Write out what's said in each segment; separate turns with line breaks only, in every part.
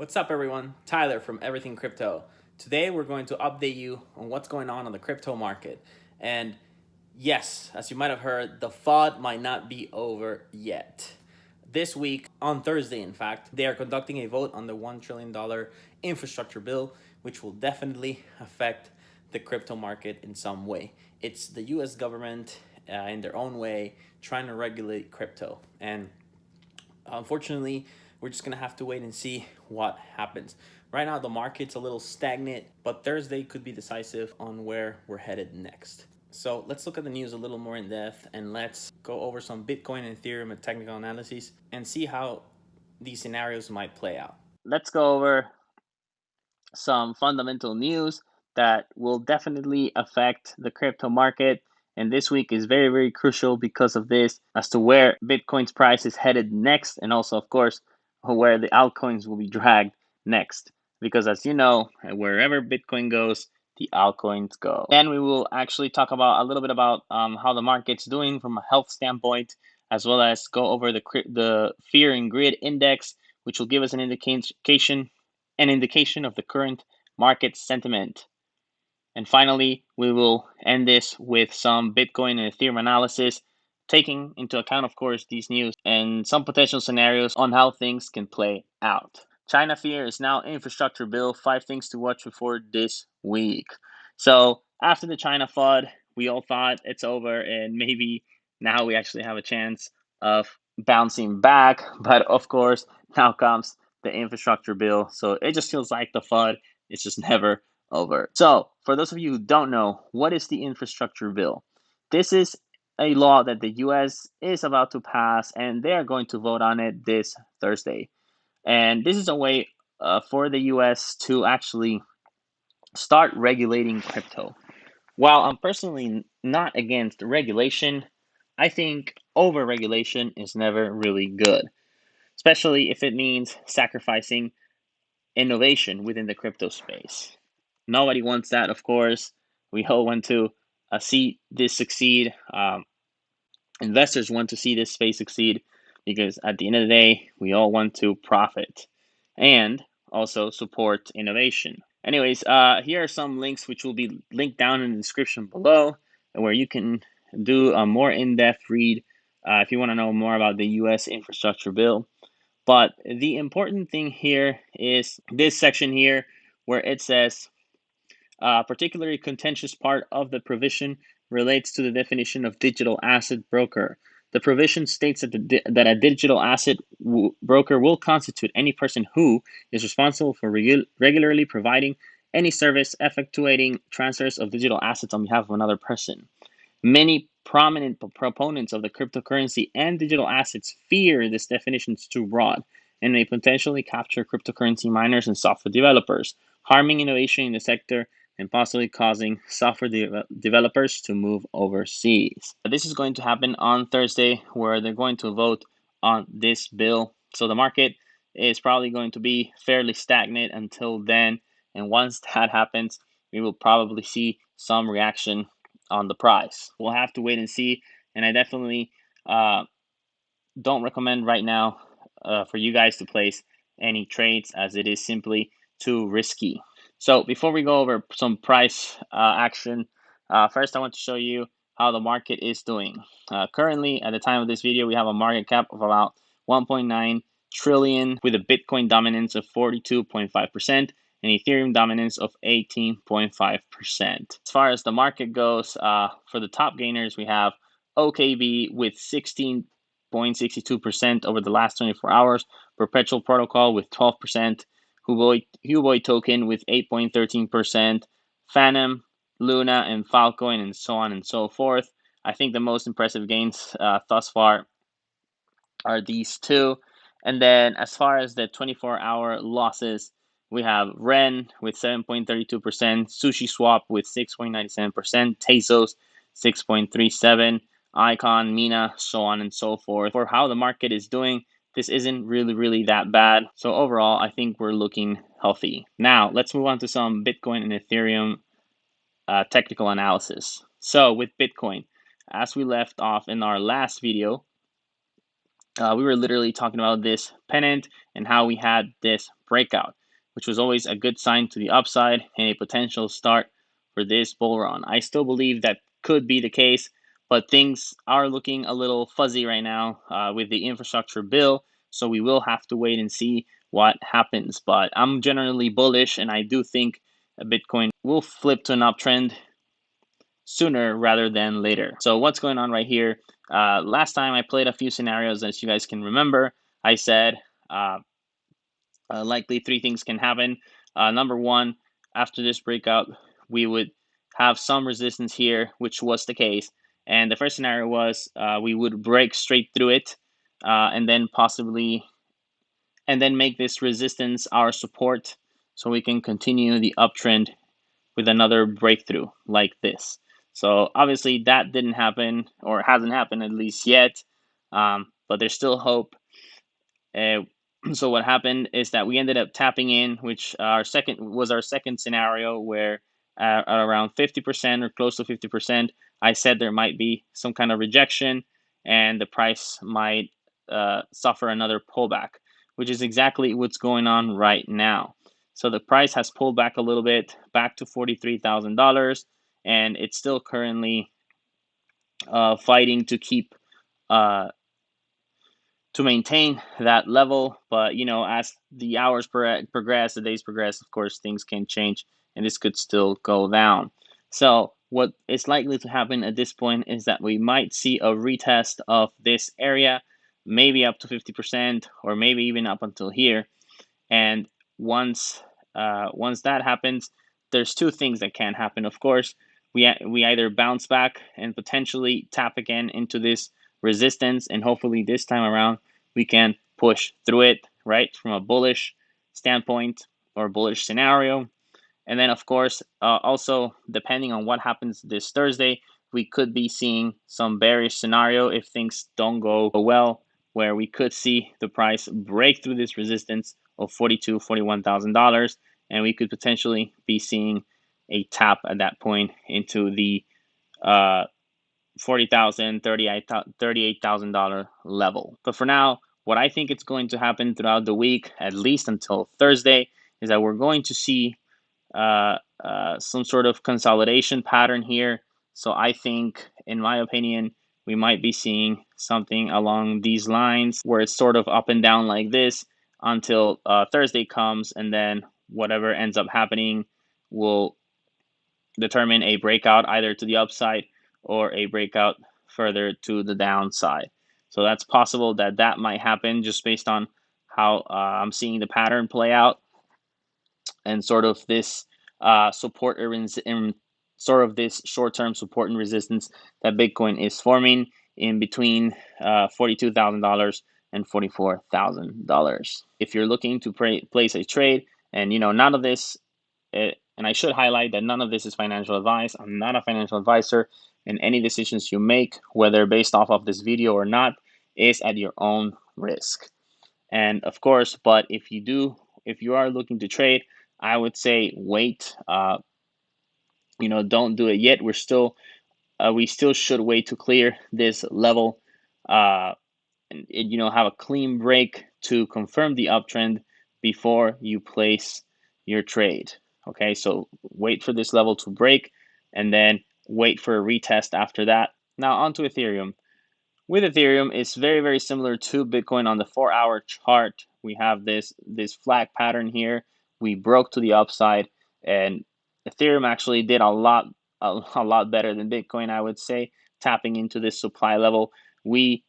What's up, everyone? Tyler from Everything Crypto. Today, we're going to update you on what's going on the crypto market. And yes, as you might have heard, the FUD might not be over yet. This week, on Thursday, in fact, they are conducting a vote on the $1 trillion infrastructure bill, which will definitely affect the crypto market in some way. It's the US government, in their own way, trying to regulate crypto. And unfortunately, we're just going to have to wait and see what happens. Right now, the market's a little stagnant, but Thursday could be decisive on where we're headed next. So let's look at the news a little more in depth, and let's go over some Bitcoin and Ethereum and technical analyses and see how these scenarios might play out. Let's go over some fundamental news that will definitely affect the crypto market. And this week is very, very crucial because of this as to where Bitcoin's price is headed next. And also, of course, where the altcoins will be dragged next. Because as you know, wherever Bitcoin goes, the altcoins go. Then we will actually talk about a little bit about how the market's doing from a health standpoint, as well as go over the fear and greed index, which will give us an indication of the current market sentiment. And finally, we will end this with some Bitcoin and Ethereum analysis, taking into account, of course, these news and some potential scenarios on how things can play out. China fear is now infrastructure bill. 5 things to watch for this week. So after the China FUD, we all thought it's over and maybe now we actually have a chance of bouncing back. But of course, now comes the infrastructure bill. So it just feels like the FUD is just never over. So for those of you who don't know, what is the infrastructure bill? This is a law that the US is about to pass, and they are going to vote on it this Thursday. And this is a way for the US to actually start regulating crypto. While I'm personally not against regulation, I think overregulation is never really good, especially if it means sacrificing innovation within the crypto space. Nobody wants that, of course. We all want to see this succeed. Investors want to see this space succeed because at the end of the day, we all want to profit and also support innovation. Anyways, here are some links which will be linked down in the description below where you can do a more in-depth read if you want to know more about the US infrastructure bill. But the important thing here is this section here where it says, particularly contentious part of the provision relates to the definition of digital asset broker. The provision states that a digital asset broker will constitute any person who is responsible for regularly providing any service effectuating transfers of digital assets on behalf of another person. Many prominent proponents of the cryptocurrency and digital assets fear this definition is too broad and may potentially capture cryptocurrency miners and software developers, harming innovation in the sector and possibly causing software developers to move overseas. This is going to happen on Thursday, where they're going to vote on this bill. So the market is probably going to be fairly stagnant until then. And once that happens, we will probably see some reaction on the price. We'll have to wait and see. And I definitely don't recommend right now for you guys to place any trades, as it is simply too risky. So before we go over some price action, first I want to show you how the market is doing. Currently, at the time of this video, we have a market cap of about 1.9 trillion with a Bitcoin dominance of 42.5% and Ethereum dominance of 18.5%. As far as the market goes, for the top gainers, we have OKB with 16.62% over the last 24 hours, Perpetual Protocol with 12%, Huobi token with 8.13%, Phantom, Luna, and Filecoin, and so on and so forth. I think the most impressive gains thus far are these two. And then as far as the 24-hour losses, we have Ren with 7.32%, SushiSwap with 6.97%, Tezos 6.37%, Icon, Mina, so on and so forth. For how the market is doing, this isn't really that bad. So overall, I think we're looking healthy. Now, let's move on to some Bitcoin and Ethereum technical analysis. So with Bitcoin, as we left off in our last video, we were literally talking about this pennant and how we had this
breakout, which was always a good sign to the upside and a potential start for this bull run. I still believe that could be the case, but things are looking a little fuzzy right now with the infrastructure bill. So we will have to wait and see what happens. But I'm generally bullish, and I do think Bitcoin will flip to an uptrend sooner rather than later. So what's going on right here? Last time I played a few scenarios, as you guys can remember, I said likely three things can happen. Number one, after this breakout, we would have some resistance here, which was the case. And the first scenario was we would break straight through it and then make this resistance our support so we can continue the uptrend with another breakthrough like this. So obviously that didn't happen, or hasn't happened at least yet, but there's still hope. So what happened is that we ended up tapping in, which our second scenario, where at around 50% or close to 50%, I said there might be some kind of rejection and the price might suffer another pullback, which is exactly what's going on right now. So the price has pulled back a little bit, back to $43,000, and it's still currently fighting to keep to maintain that level. But as the hours progress, the days progress, of course things can change and this could still go down. So what is likely to happen at this point is that we might see a retest of this area, maybe up to 50%, or maybe even up until here. And once that happens, there's two things that can happen. Of course, we either bounce back and potentially tap again into this resistance, and hopefully this time around we can push through it, right, from a bullish standpoint or bullish scenario. And then, of course, also depending on what happens this Thursday, we could be seeing some bearish scenario if things don't go well, where we could see the price break through this resistance of $41,000, and we could potentially be seeing a tap at that point into the $40,000, $38,000 level. But for now, what I think it's going to happen throughout the week, at least until Thursday, is that we're going to see some sort of consolidation pattern here. So I think, in my opinion, we might be seeing something along these lines where it's sort of up and down like this until Thursday comes, and then whatever ends up happening will determine a breakout either to the upside or a breakout further to the downside. So that's possible that might happen just based on how I'm seeing the pattern play out, and sort of this support in sort of this short-term support and resistance that Bitcoin is forming in between $42,000 and $44,000. If you're looking to place a trade, and none of this, and I should highlight that none of this is financial advice. I'm not a financial advisor, and any decisions you make, whether based off of this video or not, is at your own risk. And of course, but if you are looking to trade, I would say wait. Don't do it yet. We still should wait to clear this level, and have a clean break to confirm the uptrend before you place your trade. Okay, so wait for this level to break, and then wait for a retest after that. Now on to Ethereum. With Ethereum, it's very, very similar to Bitcoin. On the 4-hour chart, we have this flag pattern here. We broke to the upside, and Ethereum actually did a lot better than Bitcoin, I would say, tapping into this supply level. We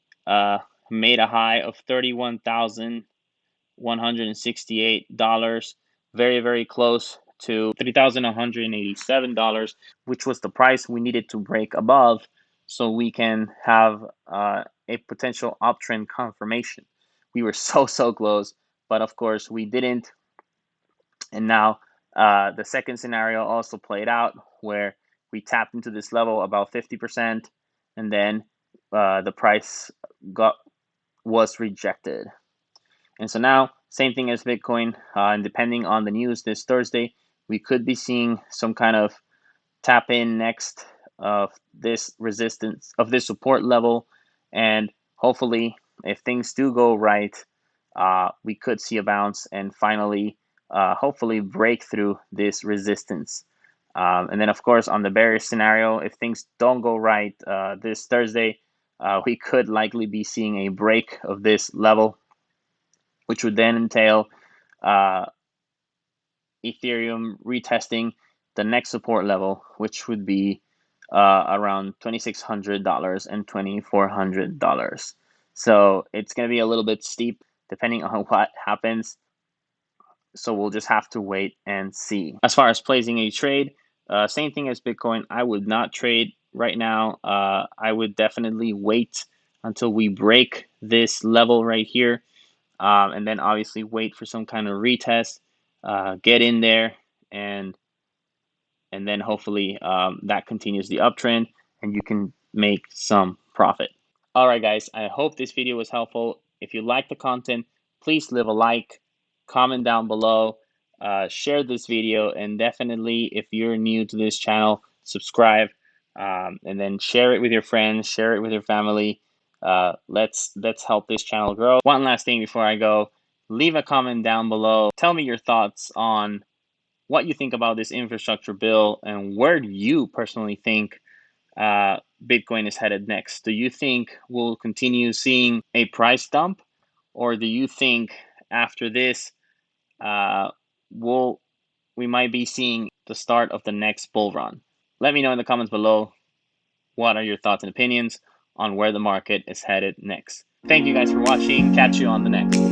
made a high of $31,168, very, very close to $3,187, which was the price we needed to break above so we can have a potential uptrend confirmation. We were so close, but of course we didn't. And now the second scenario also played out, where we tapped into this level about 50%, and then the price was rejected. And so now, same thing as Bitcoin, and depending on the news this Thursday, we could be seeing some kind of tap in next of this resistance, of this support level. And hopefully, if things do go right, we could see a bounce and finally, hopefully, break through this resistance. And then, of course, on the bearish scenario, if things don't go right this Thursday, we could likely be seeing a break of this level, which would then entail Ethereum retesting the next support level, which would be around $2,600 and $2,400. So it's going to be a little bit steep depending on what happens. So we'll just have to wait and see. As far as placing a trade, same thing as Bitcoin. I would not trade right now. I would definitely wait until we break this level right here, and then obviously wait for some kind of retest, get in there, and then hopefully that continues the uptrend and you can make some profit. All right, guys, I hope this video was helpful. If you like the content, please leave a like, comment down below, share this video, and definitely, if you're new to this channel, subscribe, and then share it with your friends, share it with your family. Let's help this channel grow. One last thing before I go, leave a comment down below. Tell me your thoughts on what you think about this infrastructure bill and where do you personally think Bitcoin is headed next. Do you think we'll continue seeing a price dump, or do you think after this we might be seeing the start of the next bull run? Let me know in the comments below. What are your thoughts and opinions on where the market is headed next? Thank you guys for watching. Catch you on the next.